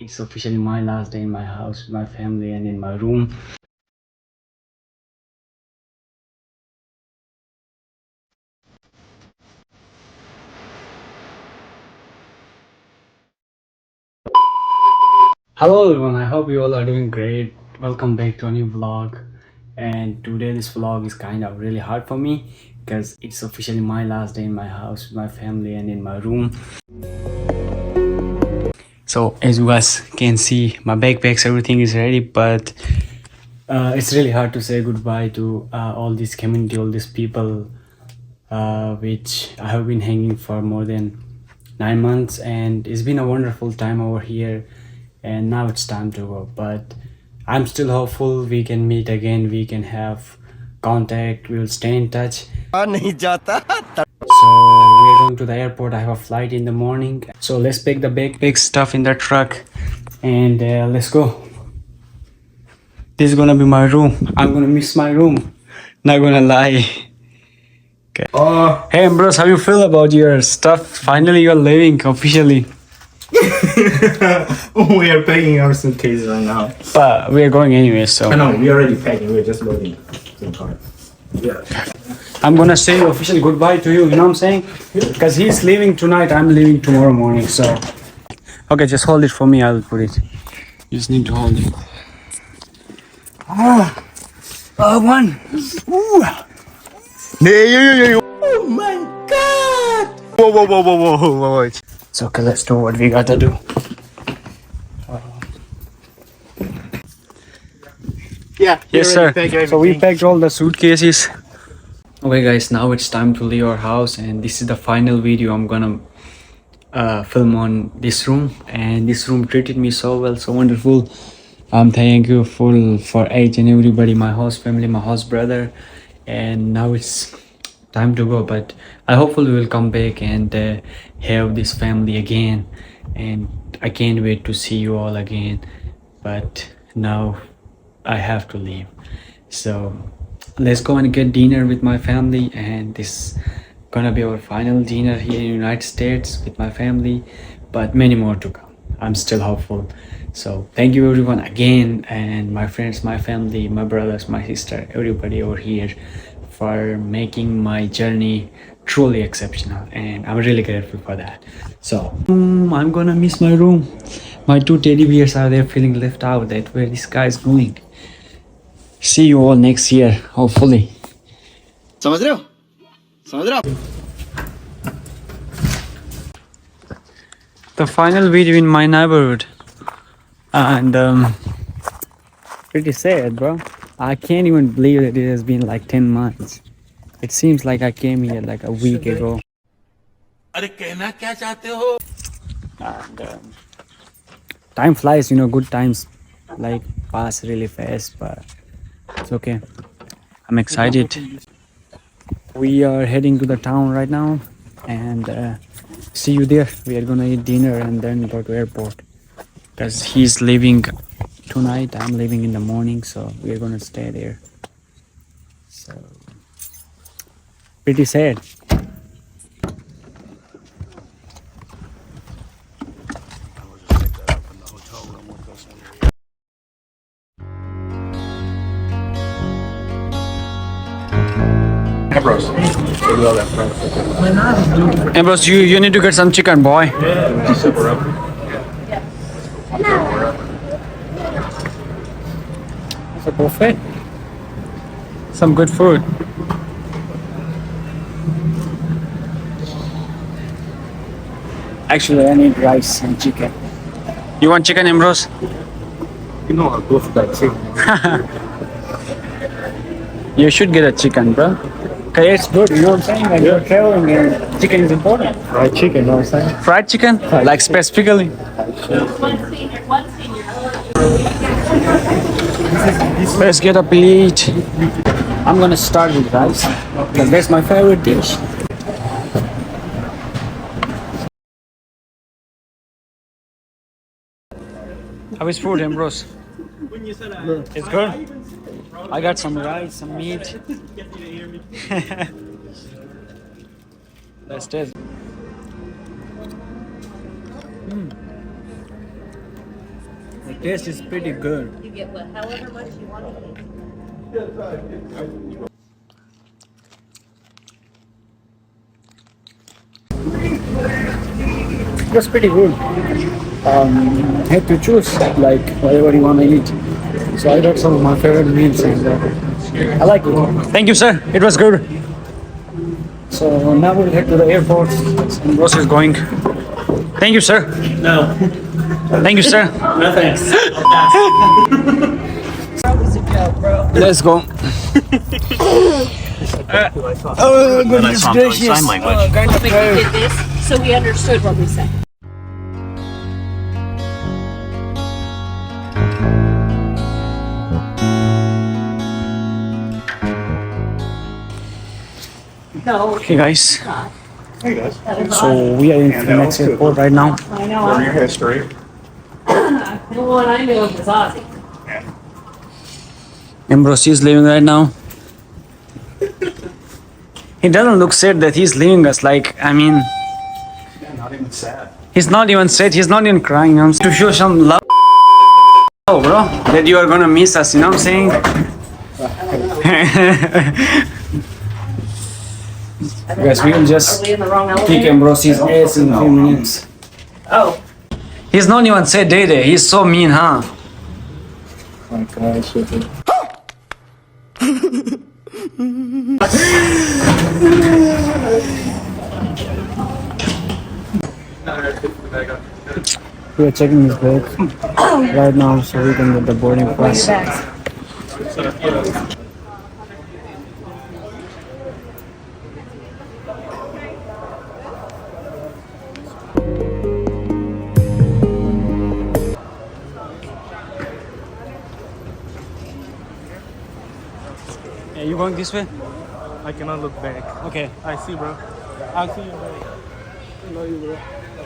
It's officially my last day in my house with my family and in my room. Hello everyone, I hope you all are doing great. Welcome back to a new vlog. And today this vlog is kind of really hard for me because it's officially my last day in my house with my family and in my room. So as you guys can see, my backpacks, everything is ready, but it's really hard to say goodbye to all this community, all these people, which I have been hanging for more than 9 months, and it's been a wonderful time over here. And now it's time to go, but I'm still hopeful we can meet again, we can have contact, we'll stay in touch. So we're going to the airport. I have a flight in the morning, so let's pick the big stuff in the truck and let's go. This is gonna be my room. I'm gonna miss my room, not gonna lie. Okay. Hey Ambrose, how you feel about your stuff? Finally you're leaving officially. We are packing our suitcase right now. But we are going anyway, so I know, we already packing, we're just loading to the car. Yeah. I'm gonna say officially goodbye to you, you know what I'm saying? Because he's leaving tonight, I'm leaving tomorrow morning, so. Okay, just hold it for me, I'll put it. You just need to hold it. One. Ooh. Oh my god! Whoa. It's okay, let's do what we gotta do. Yeah, Yes, sir. So we packed all the suitcases. Okay, guys, now it's time to leave our house, and this is the final video I'm gonna film on this room. And this room treated me so well, so wonderful. Thank you for each and everybody, my host family, my host brother. And now it's time to go, but I hopefully will come back and have this family again. And I can't wait to see you all again. But now I have to leave, so let's go and get dinner with my family. And this gonna be our final dinner here in United States with my family, but many more to come. I'm still hopeful. So thank you everyone again, and my friends, my family, my brothers, my sister, everybody over here for making my journey truly exceptional, and I'm really grateful for that. So I'm gonna miss my room. My two teddy bears are there feeling left out, that where this guy is going. See you all next year, hopefully. समझ रहे हो? समझ रहे हो? The final video in my neighborhood, and pretty sad, bro. I can't even believe that it has been like 10 months. It seems like I came here like a week ago. अरे कहना क्या चाहते हो? And time flies, you know, good times like pass really fast, but it's okay. I'm excited. We are heading to the town right now, and see you there. We are gonna eat dinner and then go to airport, because he's leaving tonight, I'm leaving in the morning, so we're gonna stay there. So pretty sad. Ambrose. Ambrose, you need to get some chicken, boy. It's a buffet. Some good food. Actually, I need rice and chicken. You want chicken, Ambrose? You know I go for that chicken. You should get a chicken, bro. Okay, it's good, you know what I'm saying? Like you're traveling and chicken is important. Fried chicken, you know what I'm saying? Fried chicken? Like specifically? Let's get a plate. I'm gonna start with rice, because that's my favorite dish. How is food, Ambrose? It's good. I got some rice, some meat. Let's taste. The taste is pretty good. You get what, however much you want to eat. It was pretty good. Had to choose like whatever you want to eat. So I got some of my favorite meals and I like it. Thank you, sir. It was good. So now we'll head to the airport. And Ross is going. Thank you, sir. No. Thank you, sir. No thanks. That was a joke, bro. Let's go. Oh, goodness gracious. sign language. Kind of But you did this, so we understood what we said. No, Okay, guys. Hey guys. So we are in Phoenix Airport right now. I know. Learn your history. The one I knew was Ozzy. Ambrose is leaving right now. He doesn't look sad that he's leaving us. Like, I mean, Yeah, not even sad. he's not even sad. He's not even crying. I'm to show some love, bro, that you are gonna miss us. You know what I'm saying? Guys, we will Are just we in the wrong kick elevator? Ambrose's ass in a few minutes. Oh. He's not even sad, Day. He's so mean, huh? Oh my gosh. We are checking his bag right now so we can get the boarding pass. Yeah, you going this way? I cannot look back. Okay. I see, bro. I'll see you, bro. I love you, bro.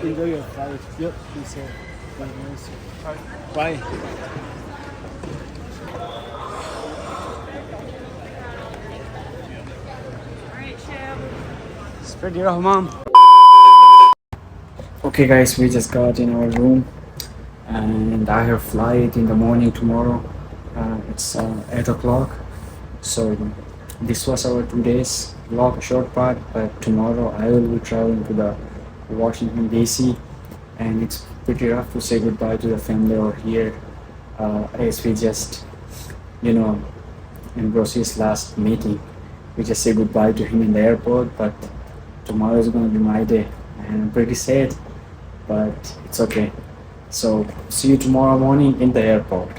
Enjoy your flight. Yep. Be safe. Be nice. Bye. Spread your mom. Okay, guys, we just got in our room, and I have flight in the morning tomorrow. It's 8 o'clock. So this was our 2 days vlog, short part. But tomorrow I will be traveling to the Washington DC, and it's pretty rough to say goodbye to the family over here, as we just, you know, in Ambrose's last meeting, we just say goodbye to him in the airport. But tomorrow is going to be my day, and I'm pretty sad, but it's okay. So see you tomorrow morning in the airport.